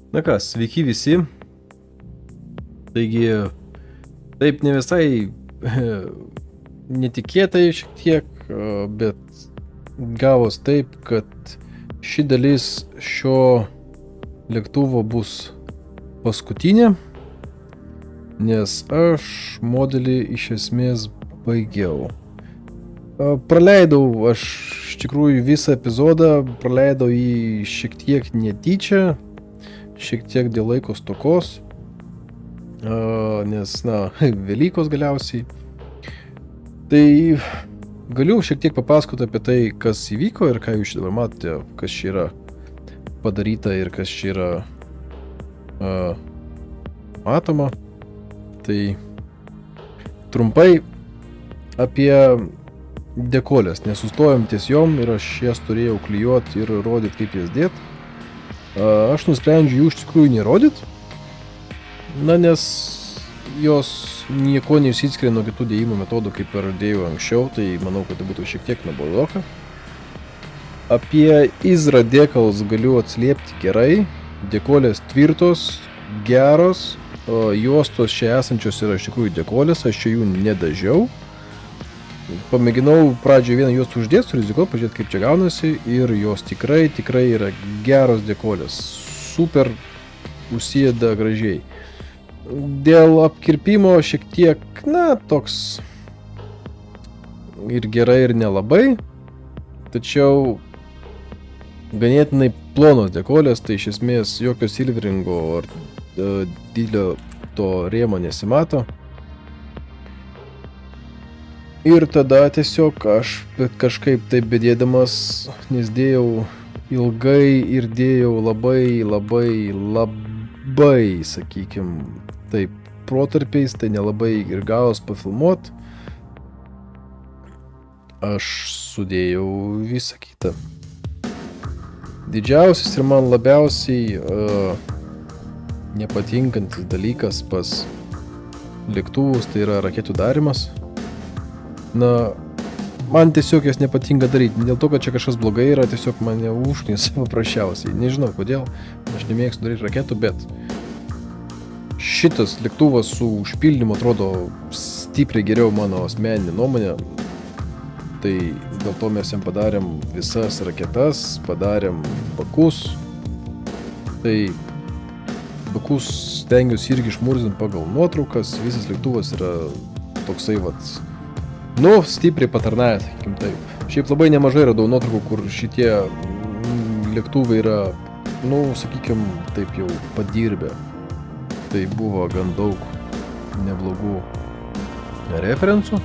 Na ką, sveiki visi. Taigi, taip ne visai netikėtai šiek tiek, bet gavos taip, kad ši dalis šio lėktuvo bus paskutinė, nes aš modelį iš esmės baigiau. Praleidau aš iš tikrųjų visą epizodą, praleidau jį šiek tiek netyčia, šiek tiek dėl laiko stokos, nes, Velykos galiausiai. Tai galiu šiek tiek papasakoti apie tai, kas įvyko ir ką jūs dabar matote, kas čia yra padaryta ir kas čia yra matoma. Tai trumpai apie dekolės, nesustojom ties jom ir aš jas turėjau klijuoti ir rodyti, kaip jas dėt. Aš nusprendžiu jų iš tikrųjų nerodyt, nes jos nieko neišsiskiria nuo kitų dėjimo metodų, kaip ir dėjau anksčiau, tai manau, kad tai būtų šiek tiek nuobodoka. Apie Izra dėkalus galiu atsiliepti gerai, dekolės tvirtos, geros, juostos čia esančios yra iš tikrųjų dekolės, aš čia jų nedažiau. Pamėginau pradžioje vieną juostą uždėti, surizikuoti, pažiūrėti, kaip čia gaunasi, ir jos tikrai yra geros dekolės. Super užsieda gražiai. Dėl apkirpimo šiek tiek, toks ir gerai, ir nelabai. Tačiau ganėtinai plonos dekolės, tai iš esmės jokio silveringo ar didelio to rėmo nesimato. Ir tada tiesiog aš kažkaip taip bedėdamas, nes dėjau ilgai ir dėjau labai, sakykim, taip protarpiais, tai nelabai ir gavos pafilmuot. Aš sudėjau visą kitą. Didžiausias ir man labiausiai nepatinkantis dalykas pas lėktuvus, tai yra raketų darymas. Man tiesiog jas nepatinka daryti, ne dėl to, kad čia kažkas blogai yra, tiesiog mane užknisa paprasčiausiai. Nežinau kodėl, aš nemėgstu daryti raketų, bet šitas lėktuvas su užpildymu atrodo stipriai geriau mano asmeninė nuomonė. Tai dėl to mes jam padarėm visas raketas, padarėm bakus. Tai bakus stengiuosi irgi išmurzinti pagal nuotraukas, visas lėktuvas yra toksai stipriai patarnavę, sakykim taip. Šiaip labai nemažai radau nuotraukų, kur šitie lėktuvai yra, sakykim, taip jau padirbę. Tai buvo gan daug neblogų referencų.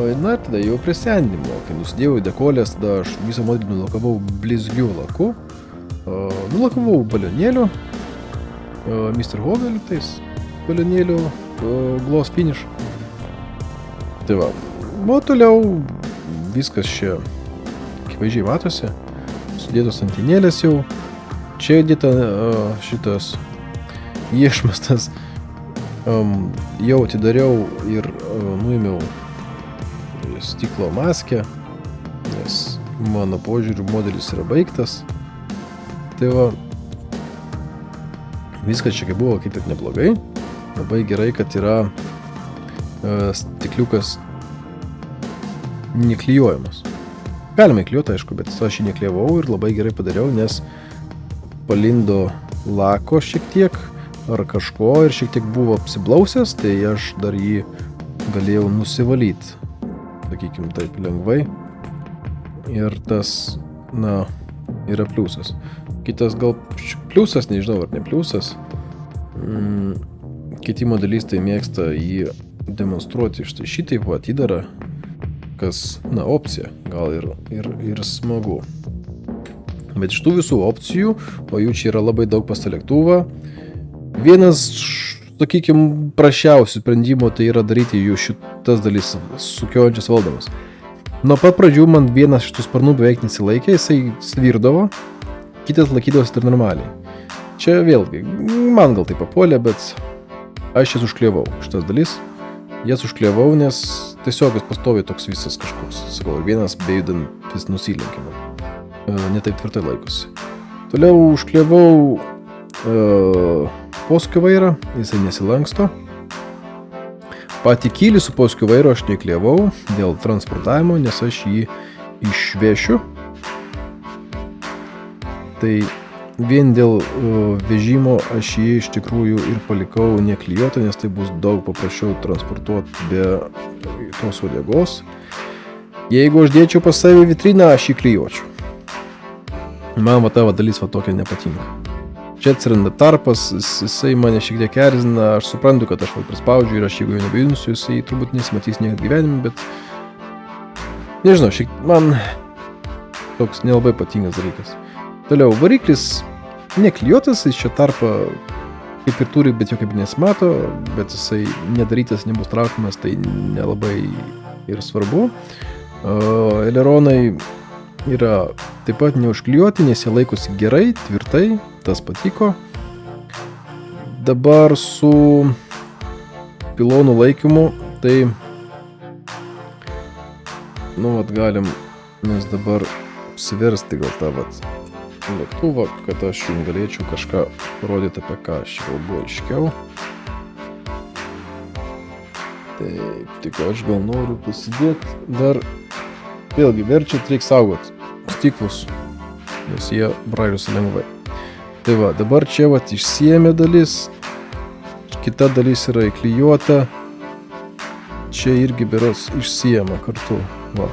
Ir tada jau prie sendimo, kai nusidėjau į dekolės, tada aš visą modelį nulakavau blizgiu laku. Nulakavau balionėliu, Mr. Hovel tais balionėliu Gloss Finish. Tai va, toliau viskas čia akivaizdžiai matosi, sudėtos antinėlės jau, čia dėta šitas iešmestas, jau atidariau ir nuėmiau stiklo maskę, nes mano požiūriu modelis yra baigtas. Tai va, viskas čia kaip buvo, kaip ir neblogai, labai gerai, kad yra stikliukas neklijuojamas. Galima įklijuoti, aišku, bet aš jį neklijavau ir labai gerai padariau, nes palindo lako šiek tiek ar kažko ir šiek tiek buvo apsiblausęs, tai aš dar jį galėjau nusivalyti, sakykim, taip lengvai. Ir tas, yra pliusas. Kitas gal pliusas, nežinau ar ne pliusas. Kiti modelistai mėgsta jį demonstruoti štai šitaip atidarą, kas, opcija, gal ir smagu. Bet iš tų visų opcijų, o jų čia yra labai daug pas tą lėktuvą, vienas, sakykim, prašiausių sprendimų tai yra daryti jų šitas dalis sukiojančias valdomas. Nuo pat pradžių man vienas šitų sparnų beveik nesilaikė, jisai svirdavo, kitas laikydavosi dar normaliai. Čia vėlgi, man gal tai papuolė, bet aš jas užklievau, šitas dalis. Jas užklievau, nes tiesiog jis pastoviai toks visas kažkoks, sakau, vienas bejudant vis nusilenkia man. Ne taip tvirtai laikosi. Toliau užkliavau posūkio vairą, jisai nesilanksto. Patį kylį su posūkio vairo aš nekliavau dėl transportavimo, nes aš jį išvešiu. Tai vien dėl vežimo aš jį iš tikrųjų ir palikau neklijuotą, nes tai bus daug paprasčiau transportuoti be tos uodegos. Jeigu aš dėčiau pas save vitriną, aš jį klijuočiau. Man va ta dalis va tokia nepatinka. Čia atsiranda tarpas, jisai mane šiek tiek erzina, aš suprantu, kad aš prispaudžiu ir aš jeigu jau nebejudinsiu, jisai turbūt nesimatys niekad gyvenime, bet nežinau, man toks nelabai patinkas dalykas. Toliau, variklis neklijuotas, jis čia tarpą kaip ir turi, bet jo kaip nesimato, bet jisai nedarytas, nebus traukiamas, tai nelabai ir svarbu. Eleronai yra taip pat neužklijuoti, nes jie laikosi gerai, tvirtai, tas patiko. Dabar su pilonų laikymu, tai galim mes dabar apsiversti gal tą lėktuvą, kad aš jums galėčiau kažką parodyti, apie ką aš kalbu aiškiau. Taip, tik aš gal noriu pasidėti dar, vėlgi verčiat, reikia saugot stiklus, nes jie braižosi lengvai. Tai va, dabar čia išsiėmė dalis, kita dalis yra įklijuota, čia irgi berods išsiėmė kartu, va.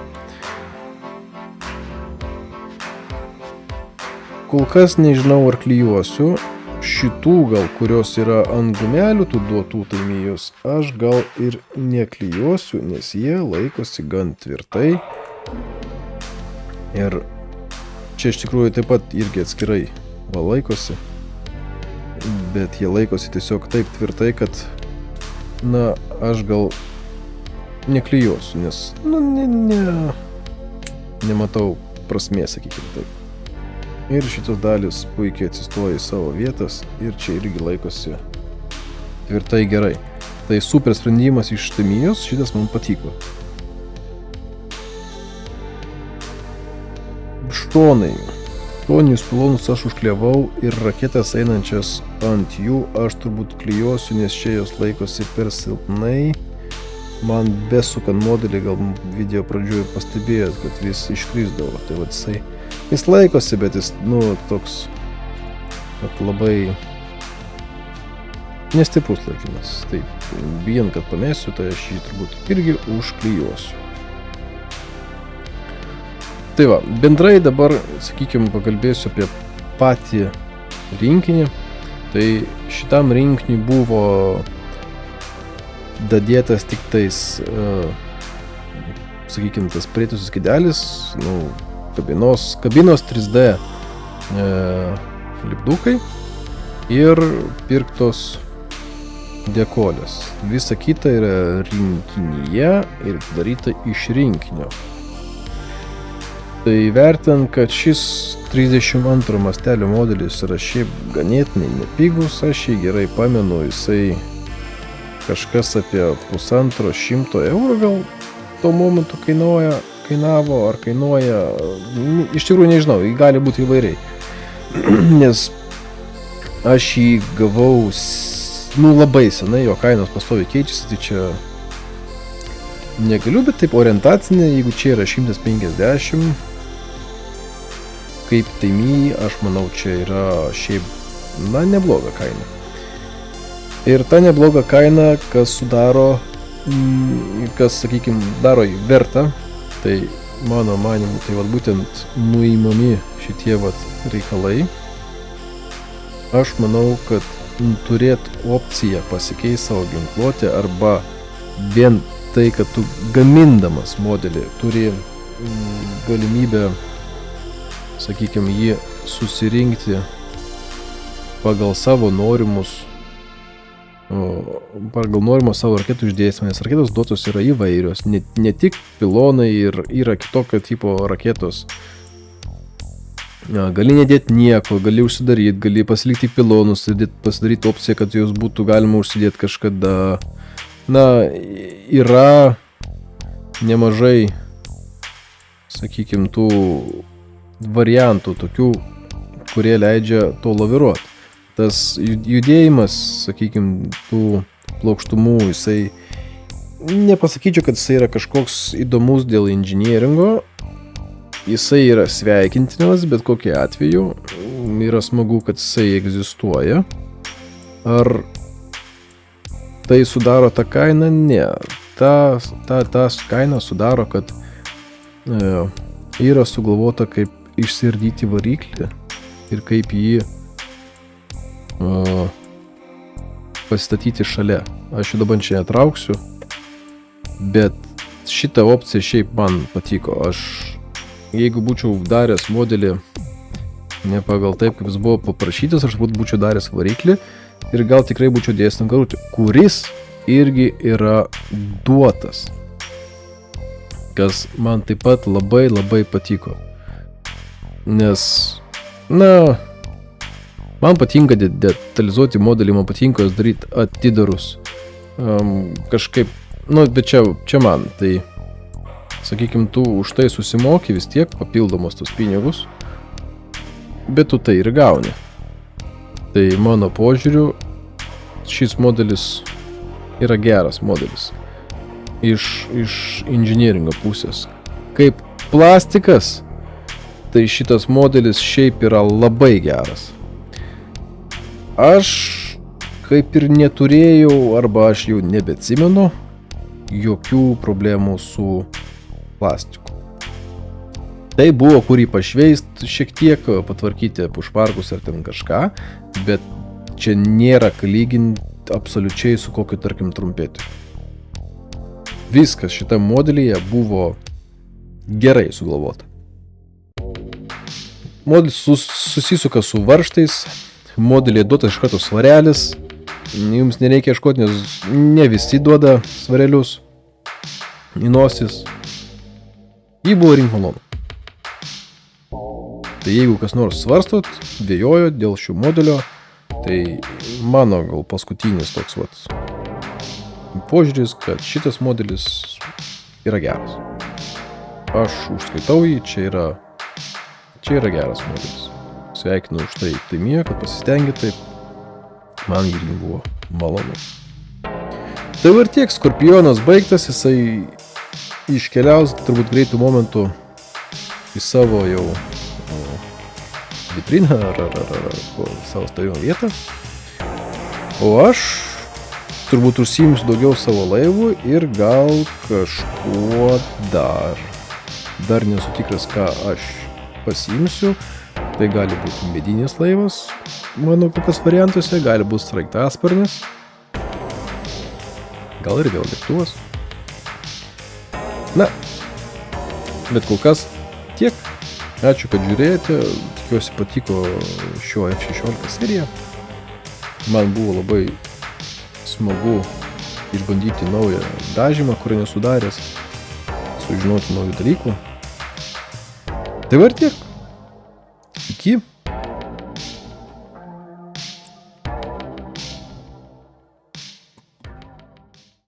Kol kas nežinau, ar klijuosiu. Šitų gal, kurios yra ant gumelių, tų duotų taimijos, aš gal ir neklijuosiu, nes jie laikosi gan tvirtai. Ir čia iš tikrųjų taip pat irgi atskirai laikosi. Bet jie laikosi tiesiog taip tvirtai, kad aš gal neklijuosiu, nes nematau prasmės, sakykime taip. Ir šitos dalis puikiai atsistoja į savo vietas ir čia irgi laikosi tvirtai gerai. Tai super sprendimas iš Tamiya, šitas man patiko. Šonai. Šoninius pilonus aš užkliavau ir raketas einančias ant jų aš turbūt klijuosiu, nes čia jos laikosi per silpnai. Man besukant modelį, gal video pradžioje pastebėjot, kad vis iškrisdavo. Tai jis laikosi, bet jis, toks labai nestiprus laikymas. Tai bijant, kad pamėsiu, tai aš jį turbūt irgi užklijuosiu. Tai va, bendrai dabar, sakykime, pakalbėsiu apie patį rinkinį. Tai šitam rinkiniui buvo dadėtas tik tais, sakykime, tas prieitusis skydelis, kabinos 3D lipdukai ir pirktos dekolės. Visa kita yra rinkinyje ir daryta iš rinkinio. Tai vertinant, kad šis 32 mastelio modelis yra šiaip ganėtinai nepigus, aš jį gerai pamenu, jisai kažkas apie 150 eurų gal tuo momentu kainavo, ar kainuoja, iš tikrųjų nežinau, jį gali būti įvairiai. Nes aš jį gavau, labai senai, jo kainos pastoviai keičiasi, tai čia negaliu, bet taip orientacinė, jeigu čia yra 150, kaip Tamiya, aš manau, čia yra šiaip, nebloga kaina. Ir ta nebloga kaina, kas sudaro, sakykime, daro jį vertą, tai mano manimu, tai būtent nuimami šitie reikalai. Aš manau, kad turėt opciją pasikeisti savo ginkluotę arba vien tai, kad tu gamindamas modelį turi galimybę, sakykime, jį susirinkti pagal savo norimus savo raketų išdėstymą, nes raketos duotos yra įvairios, ne tik pilonai ir yra kitokio tipo raketos. Gali nedėti nieko, gali užsidaryti, gali pasilikti pilonus, pasidaryti opciją, kad jos būtų galima užsidėti kažkada. Yra nemažai, sakykime, tų variantų tokių, kurie leidžia to laviruoti. Tas judėjimas, sakykime, tų plokštumų, jisai nepasakyčiau, kad jisai yra kažkoks įdomus dėl inžinieringo. Jisai yra sveikintinas, bet kokiu atveju yra smagu, kad jisai egzistuoja. Ar tai sudaro tą kainą? Ne. Ta kaina sudaro, kad yra sugalvota, kaip išsiardyti variklį ir kaip jį pasistatyti šalia. Aš jų dabar čia netrauksiu, bet šitą opciją šiaip man patiko. Jeigu būčiau daręs modelį ne pagal taip, kaip jis buvo paprašytas, aš būčiau daręs variklį ir gal tikrai būčiau dėjęs ant karutį, kuris irgi yra duotas, kas man taip pat labai labai patiko. Nes, man patinka detalizuoti modelį, man patinka jas daryti atidarus. Kažkaip, bet čia man, tai sakykime, tu už tai susimoki vis tiek papildomos tos pinigus, bet tu tai ir gauni. Tai mano požiūriu, šis modelis yra geras modelis iš inžinieringo pusės. Kaip plastikas, tai šitas modelis šiaip yra labai geras. Aš kaip ir neturėjau, arba aš jau nebeatsimenu, jokių problemų su plastiku. Tai buvo, kurį pašveist šiek tiek, patvarkyti pušparkus ar ten kažką, bet čia nėra lyginti absoliučiai su kokiu, tarkim, trumpėti. Viskas šitam modelyje buvo gerai sugalvota. Modelis susisuka su varžtais, modelėje duotas iš karto svarelis, jums nereikia ieškoti, nes ne visi duoda svarelius į nosis. Jį buvo rink malonu. Tai jeigu kas nors svarstot, dvejojo dėl šių modelio, tai mano gal paskutinis toks požiūris, kad šitas modelis yra geras. Aš užskaitau jį, čia yra geras modelis. Sveikinu už tai Taimyje, kad pasistengė taip. Man irgi buvo malonu. Tai ir tiek, Skorpionas baigtas, jisai iškeliaus turbūt greitų momentų į savo jau vitriną ar po savo stovimo vietą. O aš turbūt užsiimsiu daugiau savo laivų ir gal kažkuo dar. Dar nesu tikras, ką aš pasiimsiu. Tai gali būti medinis laivas, mano kokias variantuose, gali būti sraigtasparnis. Gal ir vėl lėktuvas. Bet kol kas tiek. Ačiū, kad žiūrėjote. Tikiuosi patiko šio F16 serija. Man buvo labai smagu išbandyti naują dažymą, kurį nesu daręs, sužinoti naujų dalykų. Tai ir tiek. Iki.